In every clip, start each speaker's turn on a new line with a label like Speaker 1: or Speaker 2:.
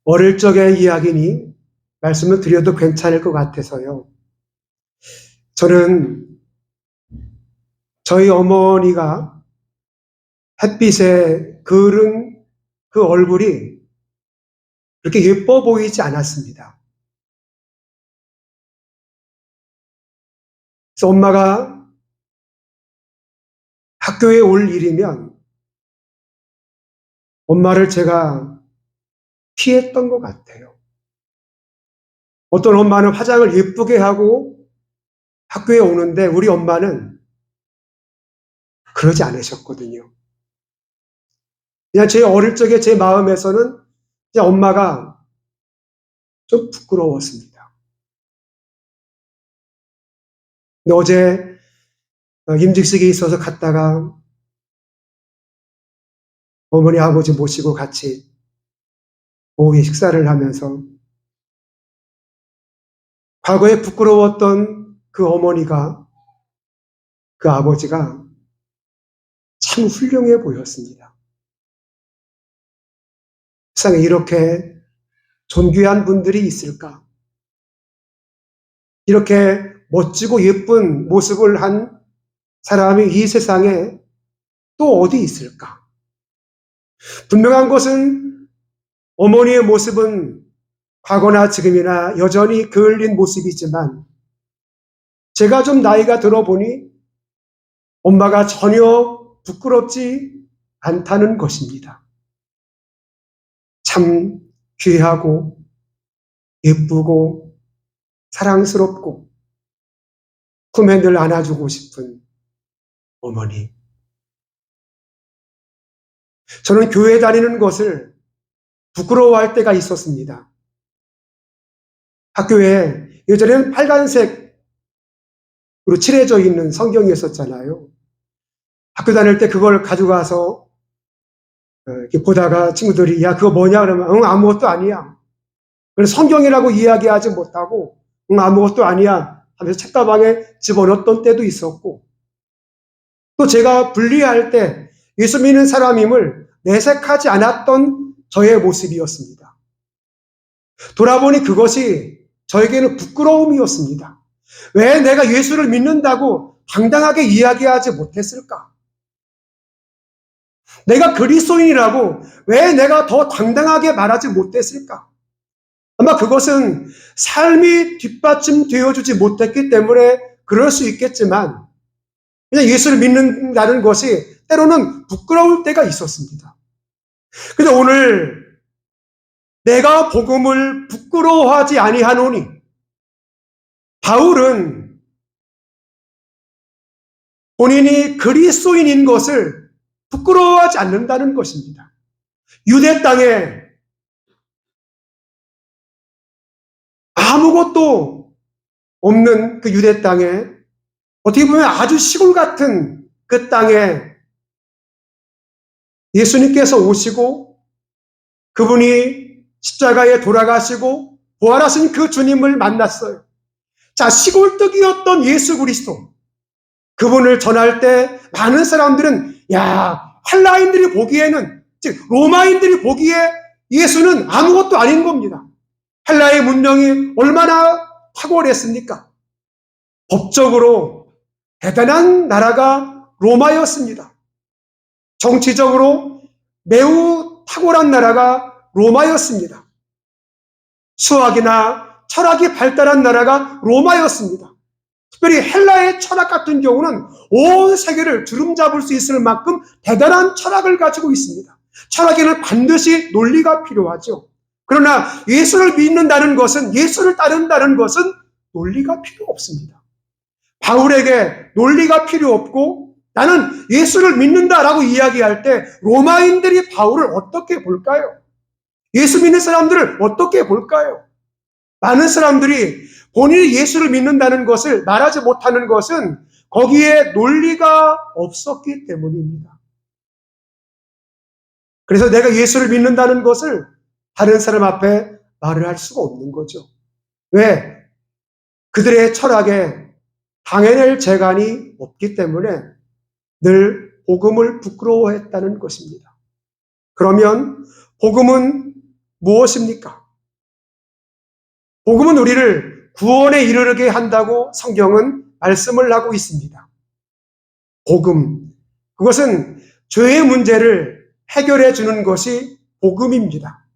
Speaker 1: 어릴 적의 이야기니 말씀을 드려도 괜찮을 것 같아서요. 저는 저희 어머니가 햇빛에 그을은 그 얼굴이 그렇게 예뻐 보이지 않았습니다. 그래서 엄마가 학교에 올 일이면 엄마를 제가 피했던 것 같아요. 어떤 엄마는 화장을 예쁘게 하고 학교에 오는데 우리 엄마는 그러지 않으셨거든요. 그냥 제 어릴 적에 제 마음에서는 그냥 엄마가 좀 부끄러웠습니다. 근데 어제 임직식이 있어서 갔다가 어머니 아버지 모시고 같이 오후에 식사를 하면서 과거에 부끄러웠던 그 어머니가 그 아버지가 참 훌륭해 보였습니다. 세상에 이렇게 존귀한 분들이 있을까? 이렇게 멋지고 예쁜 모습을 한 사람이 이 세상에 또 어디 있을까? 분명한 것은 어머니의 모습은 과거나 지금이나 여전히 그을린 모습이지만 제가 좀 나이가 들어보니 엄마가 전혀 부끄럽지 않다는 것입니다. 참 귀하고 예쁘고 사랑스럽고 품에 늘 안아주고 싶은 어머니. 저는 교회 다니는 것을 부끄러워할 때가 있었습니다. 학교에 예전에는 빨간색으로 칠해져 있는 성경이 있었잖아요. 학교 다닐 때 그걸 가져가서 이렇게 보다가 친구들이 야 그거 뭐냐 그러면 응 아무것도 아니야. 그래서 성경이라고 이야기하지 못하고 응 아무것도 아니야 하면서 책가방에 집어넣었던 때도 있었고 또 제가 분리할 때 예수 믿는 사람임을 내색하지 않았던 저의 모습이었습니다. 돌아보니 그것이 저에게는 부끄러움이었습니다. 왜 내가 예수를 믿는다고 당당하게 이야기하지 못했을까? 내가 그리스도인이라고 왜 내가 더 당당하게 말하지 못했을까? 아마 그것은 삶이 뒷받침되어주지 못했기 때문에 그럴 수 있겠지만 그냥 예수를 믿는다는 것이 때로는 부끄러울 때가 있었습니다. 근데 오늘 내가 복음을 부끄러워하지 아니하노니 바울은 본인이 그리스도인인 것을 부끄러워하지 않는다는 것입니다. 유대 땅에 아무것도 없는 그 유대 땅에 어떻게 보면 아주 시골 같은 그 땅에 예수님께서 오시고 그분이 십자가에 돌아가시고 부활하신 그 주님을 만났어요. 자, 시골뜨기였던 예수 그리스도. 그분을 전할 때 많은 사람들은 야, 헬라인들이 보기에는 즉 로마인들이 보기에 예수는 아무것도 아닌 겁니다. 헬라의 문명이 얼마나 탁월했습니까? 법적으로 대단한 나라가 로마였습니다. 정치적으로 매우 탁월한 나라가 로마였습니다. 수학이나 철학이 발달한 나라가 로마였습니다. 특별히 헬라의 철학 같은 경우는 온 세계를 주름잡을 수 있을 만큼 대단한 철학을 가지고 있습니다. 철학에는 반드시 논리가 필요하죠. 그러나 예수를 믿는다는 것은, 예수를 따른다는 것은 논리가 필요 없습니다. 바울에게 논리가 필요 없고 나는 예수를 믿는다라고 이야기할 때 로마인들이 바울을 어떻게 볼까요? 예수 믿는 사람들을 어떻게 볼까요? 많은 사람들이 본인이 예수를 믿는다는 것을 말하지 못하는 것은 거기에 논리가 없었기 때문입니다. 그래서 내가 예수를 믿는다는 것을 다른 사람 앞에 말을 할 수가 없는 거죠. 왜? 그들의 철학에 당해낼 재간이 없기 때문에 늘 복음을 부끄러워했다는 것입니다. 그러면 복음은 무엇입니까? 복음은 우리를 구원에 이르게 한다고 성경은 말씀을 하고 있습니다. 복음, 그것은 죄의 문제를 해결해 주는 것이 복음입니다.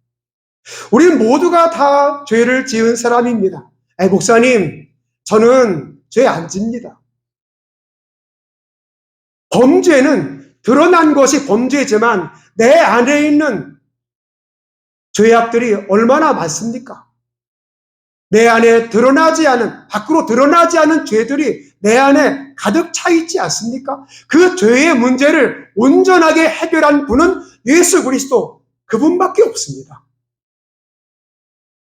Speaker 1: 우리는 모두가 다 죄를 지은 사람입니다. 목사님, 저는 죄 안 집니다. 범죄는 드러난 것이 범죄지만 내 안에 있는 죄악들이 얼마나 많습니까? 내 안에 드러나지 않은, 밖으로 드러나지 않은 죄들이 내 안에 가득 차 있지 않습니까? 그 죄의 문제를 온전하게 해결한 분은 예수 그리스도, 그분밖에 없습니다.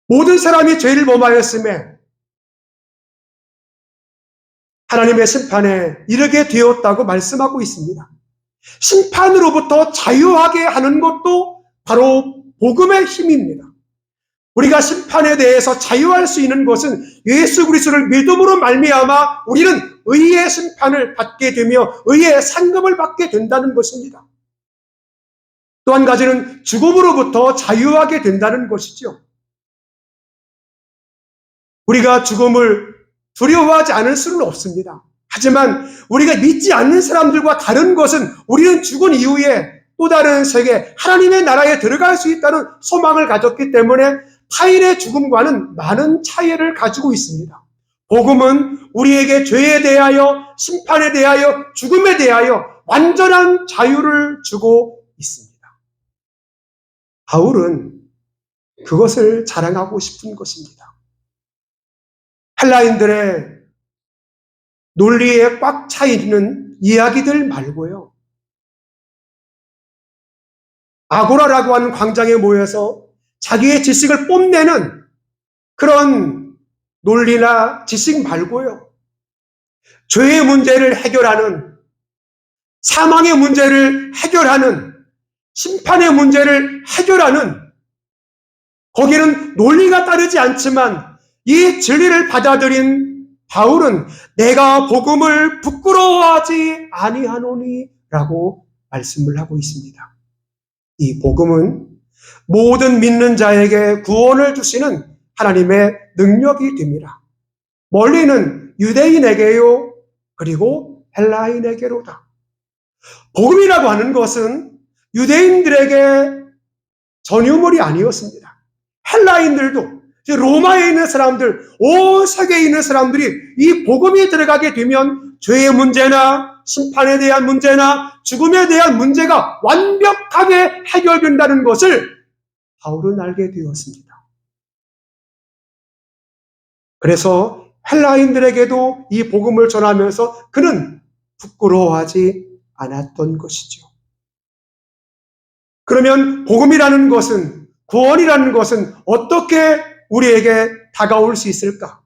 Speaker 1: 모든 사람이 죄를 범하였음에 하나님의 심판에 이르게 되었다고 말씀하고 있습니다. 심판으로부터 자유하게 하는 것도 바로 복음의 힘입니다. 우리가 심판에 대해서 자유할 수 있는 것은 예수 그리스도를 믿음으로 말미암아 우리는 의의 심판을 받게 되며 의의 상급을 받게 된다는 것입니다. 또 한 가지는 죽음으로부터 자유하게 된다는 것이죠. 우리가 죽음을 두려워하지 않을 수는 없습니다. 하지만 우리가 믿지 않는 사람들과 다른 것은 우리는 죽은 이후에 또 다른 세계, 하나님의 나라에 들어갈 수 있다는 소망을 가졌기 때문에 타인의 죽음과는 많은 차이를 가지고 있습니다. 복음은 우리에게 죄에 대하여, 심판에 대하여, 죽음에 대하여 완전한 자유를 주고 있습니다. 바울은 그것을 자랑하고 싶은 것입니다. 헬라인들의 논리에 꽉 차 있는 이야기들 말고요. 아고라라고 하는 광장에 모여서 자기의 지식을 뽐내는 그런 논리나 지식 말고요. 죄의 문제를 해결하는, 사망의 문제를 해결하는, 심판의 문제를 해결하는, 거기는 논리가 따르지 않지만 이 진리를 받아들인 바울은 내가 복음을 부끄러워하지 아니하노니 라고 말씀을 하고 있습니다. 이 복음은 모든 믿는 자에게 구원을 주시는 하나님의 능력이 됩니다. 멀리는 유대인에게요, 그리고 헬라인에게로다. 복음이라고 하는 것은 유대인들에게 전유물이 아니었습니다. 헬라인들도, 로마에 있는 사람들, 온 세계에 있는 사람들이 이 복음이 들어가게 되면 죄의 문제나 심판에 대한 문제나 죽음에 대한 문제가 완벽하게 해결된다는 것을 바울은 알게 되었습니다. 그래서 헬라인들에게도 이 복음을 전하면서 그는 부끄러워하지 않았던 것이죠. 그러면 복음이라는 것은, 구원이라는 것은 어떻게 우리에게 다가올 수 있을까?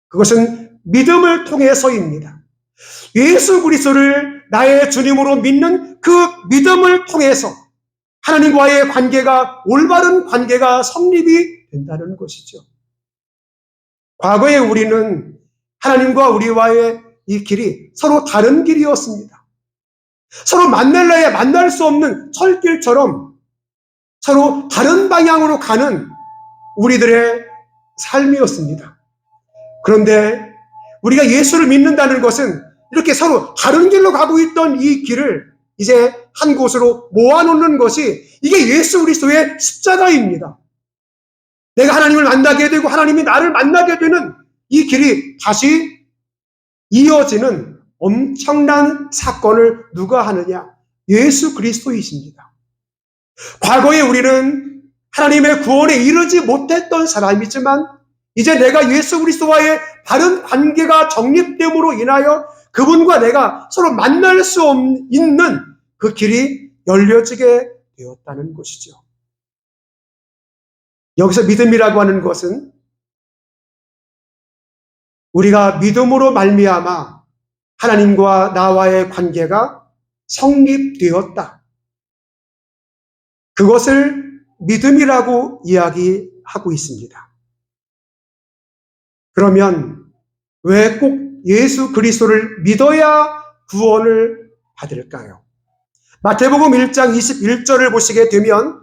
Speaker 1: 그것은 믿음을 통해서입니다. 예수 그리스도를 나의 주님으로 믿는 그 믿음을 통해서 하나님과의 관계가, 올바른 관계가 성립이 된다는 것이죠. 과거에 우리는 하나님과 우리와의 이 길이 서로 다른 길이었습니다. 서로 만날래야 만날 수 없는 철길처럼 서로 다른 방향으로 가는 우리들의 삶이었습니다. 그런데 우리가 예수를 믿는다는 것은 이렇게 서로 다른 길로 가고 있던 이 길을 이제 한 곳으로 모아놓는 것이, 이게 예수 그리스도의 십자가입니다. 내가 하나님을 만나게 되고 하나님이 나를 만나게 되는 이 길이 다시 이어지는 엄청난 사건을 누가 하느냐? 예수 그리스도이십니다. 과거에 우리는 하나님의 구원에 이르지 못했던 사람이지만 이제 내가 예수 그리스도와의 바른 관계가 정립됨으로 인하여 그분과 내가 서로 만날 수 있는 그 길이 열려지게 되었다는 것이죠. 여기서 믿음이라고 하는 것은 우리가 믿음으로 말미암아 하나님과 나와의 관계가 성립되었다. 그것을 믿음이라고 이야기하고 있습니다. 그러면 왜 꼭 예수 그리스도를 믿어야 구원을 받을까요? 마태복음 1장 21절을 보시게 되면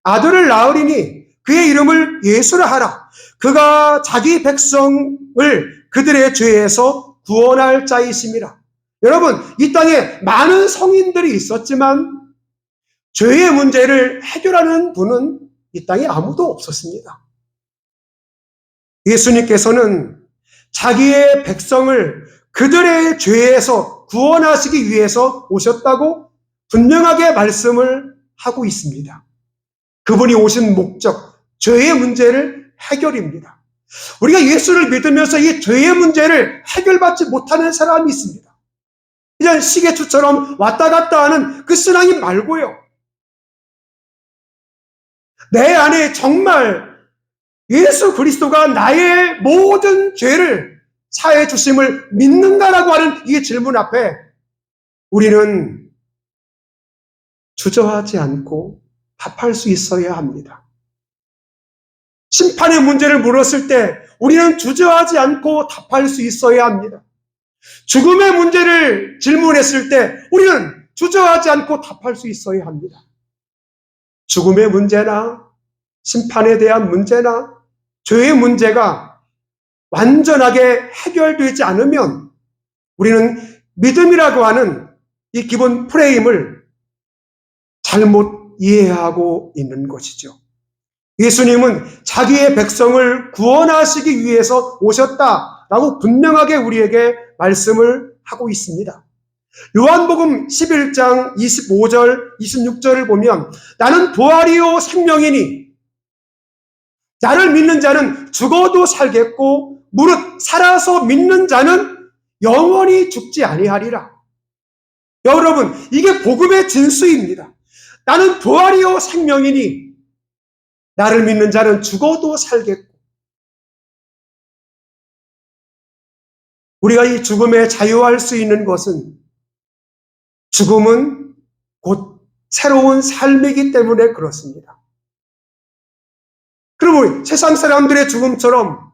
Speaker 1: 아들을 낳으리니 그의 이름을 예수라 하라. 그가 자기 백성을 그들의 죄에서 구원할 자이심이라. 여러분, 이 땅에 많은 성인들이 있었지만 죄의 문제를 해결하는 분은 이 땅에 아무도 없었습니다. 예수님께서는 자기의 백성을 그들의 죄에서 구원하시기 위해서 오셨다고 분명하게 말씀을 하고 있습니다. 그분이 오신 목적, 죄의 문제를 해결입니다. 우리가 예수를 믿으면서 이 죄의 문제를 해결받지 못하는 사람이 있습니다. 그냥 시계추처럼 왔다 갔다 하는 그 신앙이 말고요. 내 안에 정말 예수 그리스도가 나의 모든 죄를 사해 주심을 믿는가라고 하는 이 질문 앞에 우리는 주저하지 않고 답할 수 있어야 합니다. 심판의 문제를 물었을 때 우리는 주저하지 않고 답할 수 있어야 합니다. 죽음의 문제를 질문했을 때 우리는 주저하지 않고 답할 수 있어야 합니다. 죽음의 문제나 심판에 대한 문제나 죄의 문제가 완전하게 해결되지 않으면 우리는 믿음이라고 하는 이 기본 프레임을 잘못 이해하고 있는 것이죠. 예수님은 자기의 백성을 구원하시기 위해서 오셨다라고 분명하게 우리에게 말씀을 하고 있습니다. 요한복음 11장 25절, 26절을 보면 나는 부활이요 생명이니 나를 믿는 자는 죽어도 살겠고 무릇 살아서 믿는 자는 영원히 죽지 아니하리라. 여러분, 이게 복음의 진수입니다. 나는 부활이요 생명이니 나를 믿는 자는 죽어도 살겠고 우리가 이 죽음에 자유할 수 있는 것은 죽음은 곧 새로운 삶이기 때문에 그렇습니다. 그러면 세상 사람들의 죽음처럼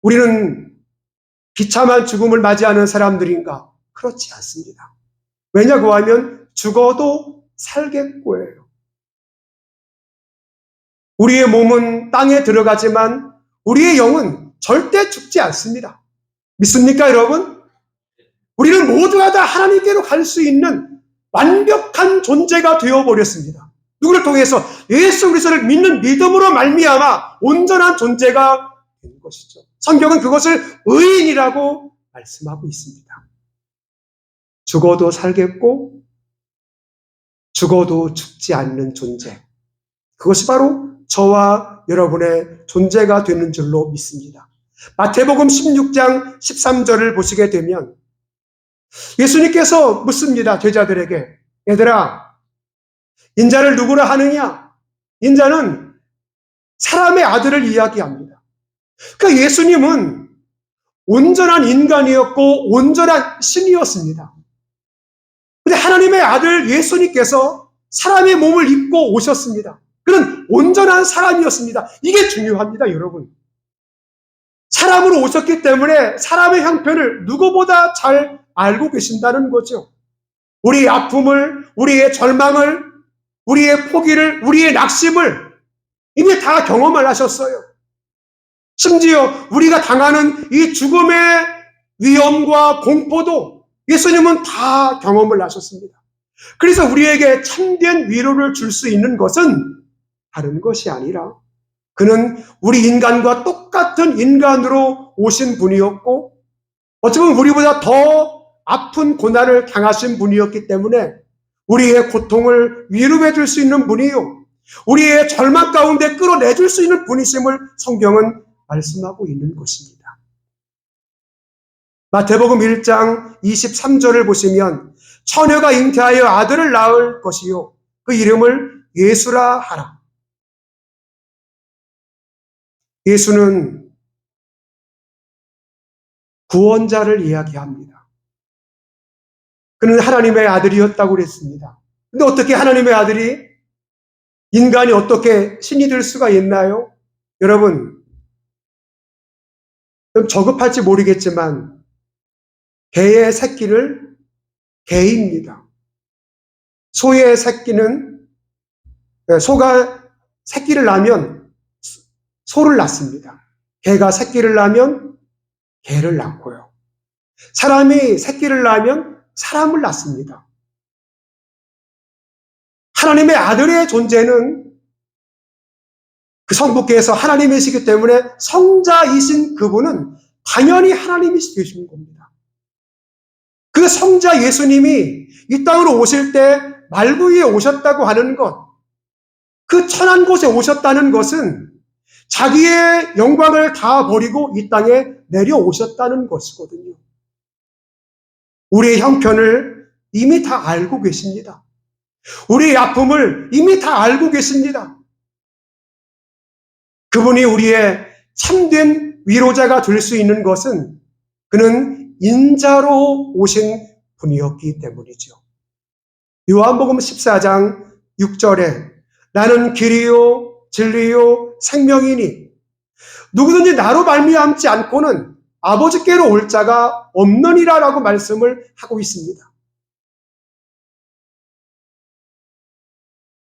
Speaker 1: 우리는 비참한 죽음을 맞이하는 사람들인가? 그렇지 않습니다. 왜냐고 하면 죽어도 살겠고예요. 우리의 몸은 땅에 들어가지만 우리의 영은 절대 죽지 않습니다. 믿습니까, 여러분? 우리는 모두가 다 하나님께로 갈 수 있는 완벽한 존재가 되어버렸습니다. 누구를 통해서? 예수 그리스도를 믿는 믿음으로 말미암아 온전한 존재가 된 것이죠. 성경은 그것을 의인이라고 말씀하고 있습니다. 죽어도 살겠고 죽어도 죽지 않는 존재. 그것이 바로 저와 여러분의 존재가 되는 줄로 믿습니다. 마태복음 16장 13절을 보시게 되면 예수님께서 묻습니다. 제자들에게. 얘들아, 인자를 누구라 하느냐? 인자는 사람의 아들을 이야기합니다. 그러니까 예수님은 온전한 인간이었고 온전한 신이었습니다. 그런데 하나님의 아들 예수님께서 사람의 몸을 입고 오셨습니다. 그는 온전한 사람이었습니다. 이게 중요합니다, 여러분. 사람으로 오셨기 때문에 사람의 형편을 누구보다 잘 알고 계신다는 거죠. 우리의 아픔을, 우리의 절망을, 우리의 포기를, 우리의 낙심을 이미 다 경험을 하셨어요. 심지어 우리가 당하는 이 죽음의 위험과 공포도 예수님은 다 경험을 하셨습니다. 그래서 우리에게 참된 위로를 줄 수 있는 것은 다른 것이 아니라 그는 우리 인간과 똑같은 인간으로 오신 분이었고 어쩌면 우리보다 더 아픈 고난을 당하신 분이었기 때문에 우리의 고통을 위로해 줄 수 있는 분이요, 우리의 절망 가운데 끌어내줄 수 있는 분이심을 성경은 말씀하고 있는 것입니다. 마태복음 1장 23절을 보시면 처녀가 잉태하여 아들을 낳을 것이요 그 이름을 예수라 하라. 예수는 구원자를 이야기합니다. 그는 하나님의 아들이었다고 그랬습니다. 근데 어떻게 하나님의 아들이 인간이 어떻게 신이 될 수가 있나요? 여러분, 좀 저급할지 모르겠지만 개의 새끼를 개입니다. 소의 새끼는 소가 새끼를 낳으면 소를 낳습니다. 개가 새끼를 낳으면 개를 낳고요. 사람이 새끼를 낳으면 사람을 낳습니다. 하나님의 아들의 존재는 그 성부께서 하나님이시기 때문에 성자이신 그분은 당연히 하나님이 되시는 겁니다. 그 성자 예수님이 이 땅으로 오실 때 말구 위에 오셨다고 하는 것, 그 천한 곳에 오셨다는 것은 자기의 영광을 다 버리고 이 땅에 내려오셨다는 것이거든요. 우리의 형편을 이미 다 알고 계십니다. 우리의 아픔을 이미 다 알고 계십니다. 그분이 우리의 참된 위로자가 될 수 있는 것은 그는 인자로 오신 분이었기 때문이죠. 요한복음 14장 6절에 나는 길이요 진리요 생명이니 누구든지 나로 말미암지 않고는 아버지께로 올 자가 없느니라 라고 말씀을 하고 있습니다.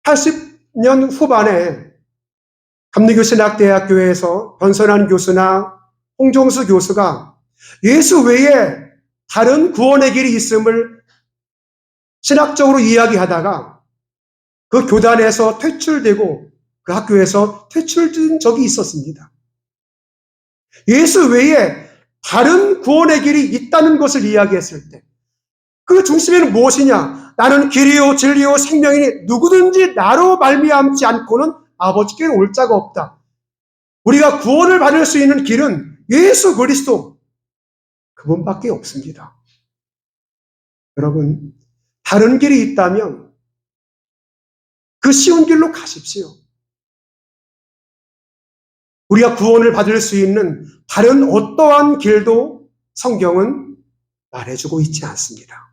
Speaker 1: 80년 후반에 감리교신학대학교에서 변선한 교수나 홍종수 교수가 예수 외에 다른 구원의 길이 있음을 신학적으로 이야기하다가 그 교단에서 퇴출되고 그 학교에서 퇴출된 적이 있었습니다. 예수 외에 다른 구원의 길이 있다는 것을 이야기했을 때 그 중심에는 무엇이냐? 나는 길이요 진리요 생명이니 누구든지 나로 말미암지 않고는 아버지께로 올 자가 없다. 우리가 구원을 받을 수 있는 길은 예수 그리스도 그분밖에 없습니다. 여러분, 다른 길이 있다면 그 쉬운 길로 가십시오. 우리가 구원을 받을 수 있는 다른 어떠한 길도 성경은 말해주고 있지 않습니다.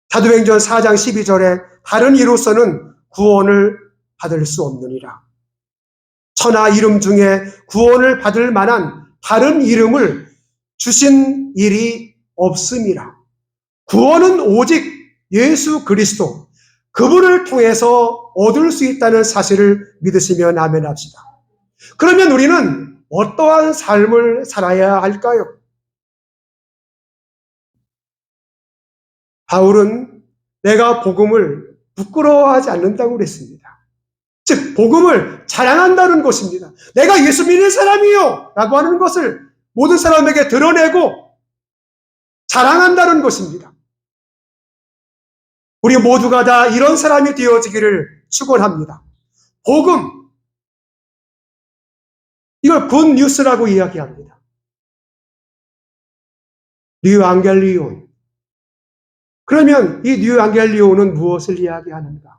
Speaker 1: 사도행전 4장 12절에 다른 이로서는 구원을 받을 수 없느니라. 천하 이름 중에 구원을 받을 만한 다른 이름을 주신 일이 없음이라. 구원은 오직 예수 그리스도, 그분을 통해서 얻을 수 있다는 사실을 믿으시면 아멘 합시다. 그러면 우리는 어떠한 삶을 살아야 할까요? 바울은 내가 복음을 부끄러워하지 않는다고 그랬습니다. 즉 복음을 자랑한다는 것입니다. 내가 예수 믿는 사람이요 라고 하는 것을 모든 사람에게 드러내고 자랑한다는 것입니다. 우리 모두가 다 이런 사람이 되어지기를 축원합니다. 복음, 이걸 굿 뉴스라고 이야기합니다. 뉴앙겔리온. 그러면 이 뉴앙겔리온은 무엇을 이야기하는가?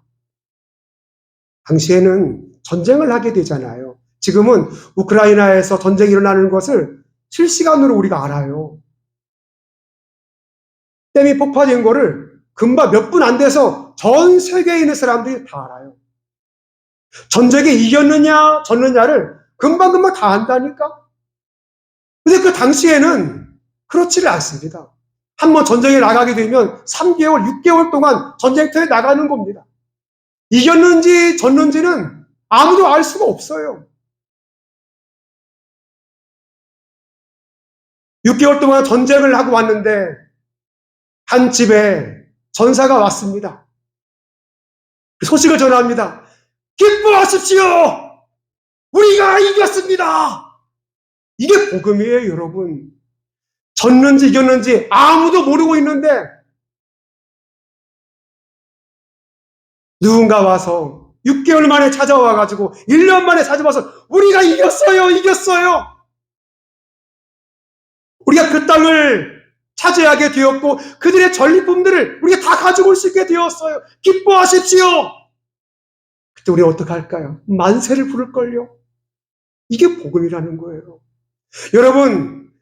Speaker 1: 당시에는 전쟁을 하게 되잖아요. 지금은 우크라이나에서 전쟁이 일어나는 것을 실시간으로 우리가 알아요. 댐이 폭파된 거를 금방 몇 분 안 돼서 전 세계에 있는 사람들이 다 알아요. 전쟁에 이겼느냐 졌느냐를 금방금방 다 안다니까? 근데 그 당시에는 그렇지를 않습니다. 한번 전쟁에 나가게 되면 3개월, 6개월 동안 전쟁터에 나가는 겁니다. 이겼는지 졌는지는 아무도 알 수가 없어요. 6개월 동안 전쟁을 하고 왔는데 한 집에 전사가 왔습니다. 그 소식을 전합니다. 기뻐하십시오! 우리가 이겼습니다! 이게 복음이에요, 여러분. 졌는지 이겼는지 아무도 모르고 있는데 누군가 와서 6개월 만에 찾아와가지고 1년 만에 찾아와서 우리가 이겼어요, 이겼어요. 우리가 그 땅을 차지하게 되었고 그들의 전리품들을 우리가 다 가지고 올 수 있게 되었어요. 기뻐하십시오. 그때 우리는 어떻게 할까요? 만세를 부를걸요. 이게 복음이라는 거예요. 여러분,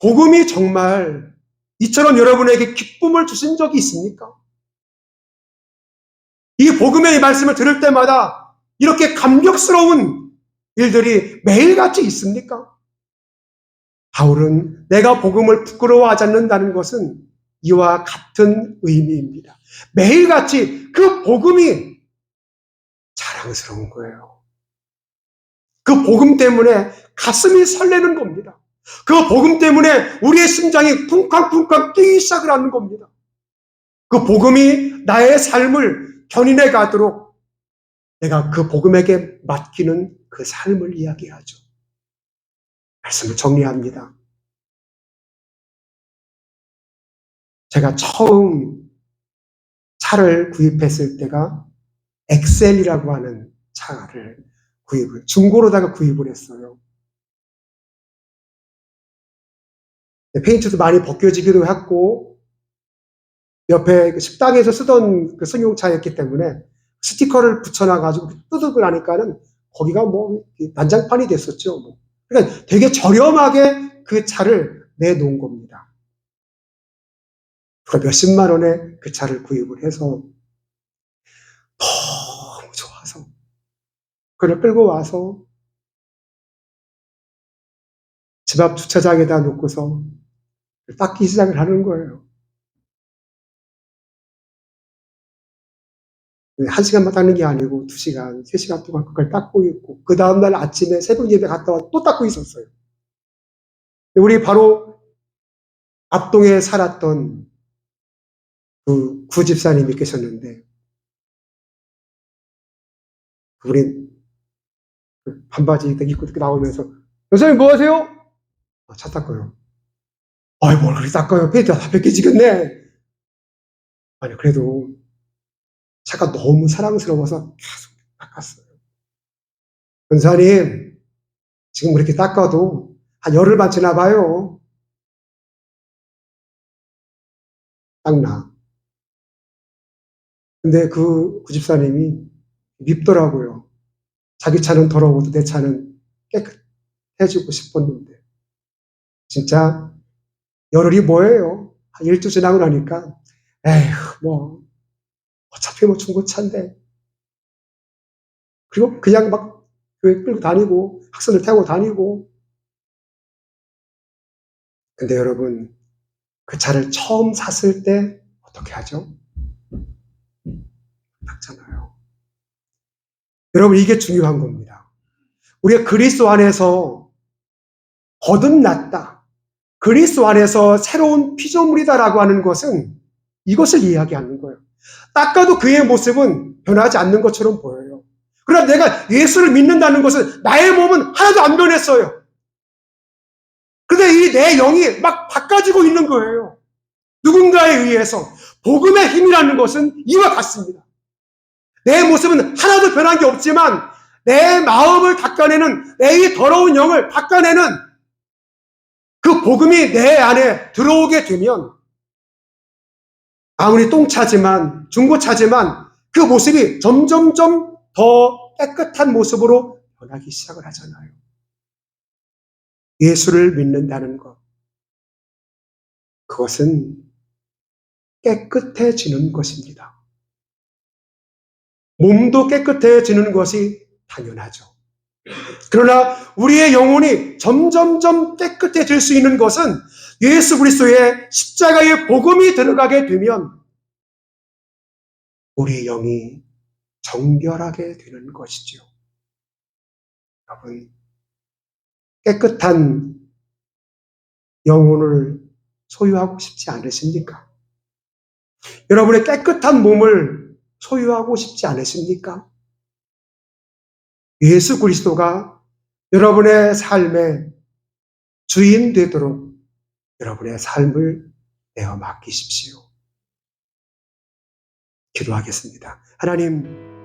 Speaker 1: 복음이 정말 이처럼 여러분에게 기쁨을 주신 적이 있습니까? 이 복음의 이 말씀을 들을 때마다 이렇게 감격스러운 일들이 매일같이 있습니까? 바울은 내가 복음을 부끄러워하지 않는다는 것은 이와 같은 의미입니다. 매일같이 그 복음이 자랑스러운 거예요. 그 복음 때문에 가슴이 설레는 겁니다. 그 복음 때문에 우리의 심장이 쿵쾅쿵쾅 뛰기 시작을 하는 겁니다. 그 복음이 나의 삶을 견인해 가도록 내가 그 복음에게 맡기는 그 삶을 이야기하죠. 말씀을 정리합니다. 제가 처음 차를 구입했을 때가 엑셀이라고 하는 차를 중고로다가 구입을 했어요. 페인트도 많이 벗겨지기도 했고, 옆에 그 식당에서 쓰던 그 승용차였기 때문에 스티커를 붙여놔가지고 뜯고 나니까는 거기가 뭐 난장판이 됐었죠. 그러니까 되게 저렴하게 그 차를 내놓은 겁니다. 그러니까 몇십만 원에 그 차를 구입을 해서 너무 좋아서 그를 끌고 와서 집 앞 주차장에다 놓고서 닦기 시작을 하는 거예요. 1시간만 닦는 게 아니고 2시간, 3시간 동안 그걸 닦고 있고, 그 다음날 아침에 새벽 예배 갔다 와 또 닦고 있었어요. 우리 바로 앞동에 살았던 그 구집사님이 계셨는데, 우리 반바지 입고 이렇게 나오면서, 여사님 뭐 하세요? 차 닦아요. 아이, 뭘 그렇게 닦아요? 페인트가 다 벗겨지겠네. 아니, 그래도 차가 너무 사랑스러워서 계속 닦았어요. 권사님, 지금 이렇게 닦아도 한 열흘만 지나봐요. 딱 나. 근데 그 구집사님이 밉더라고요. 자기 차는 더러워도 내 차는 깨끗해지고 싶었는데. 진짜 열흘이 뭐예요? 한 일주 지나고 나니까, 에휴, 뭐, 어차피 뭐 중고차인데. 그리고 그냥 막 교회 끌고 다니고, 학생들 태우고 다니고. 근데 여러분, 그 차를 처음 샀을 때 어떻게 하죠? 닦잖아요. 여러분, 이게 중요한 겁니다. 우리가 그리스도 안에서 거듭났다, 그리스도 안에서 새로운 피조물이다라고 하는 것은 이것을 이야기하는 거예요. 닦아도 그의 모습은 변하지 않는 것처럼 보여요. 그러나 내가 예수를 믿는다는 것은 나의 몸은 하나도 안 변했어요. 근데 이 내 영이 막 바꿔지고 있는 거예요. 누군가에 의해서. 복음의 힘이라는 것은 이와 같습니다. 내 모습은 하나도 변한 게 없지만 내 마음을 닦아내는, 내 이 더러운 영을 닦아내는 그 복음이 내 안에 들어오게 되면, 아무리 똥차지만, 중고차지만 그 모습이 점점점 더 깨끗한 모습으로 변하기 시작을 하잖아요. 예수를 믿는다는 것, 그것은 깨끗해지는 것입니다. 몸도 깨끗해지는 것이 당연하죠. 그러나 우리의 영혼이 점점점 깨끗해질 수 있는 것은 예수 그리스도의 십자가의 복음이 들어가게 되면 우리 영이 정결하게 되는 것이죠. 여러분, 깨끗한 영혼을 소유하고 싶지 않으십니까? 여러분의 깨끗한 몸을 소유하고 싶지 않으십니까? 예수 그리스도가 여러분의 삶의 주인 되도록 여러분의 삶을 내어 맡기십시오. 기도하겠습니다. 하나님,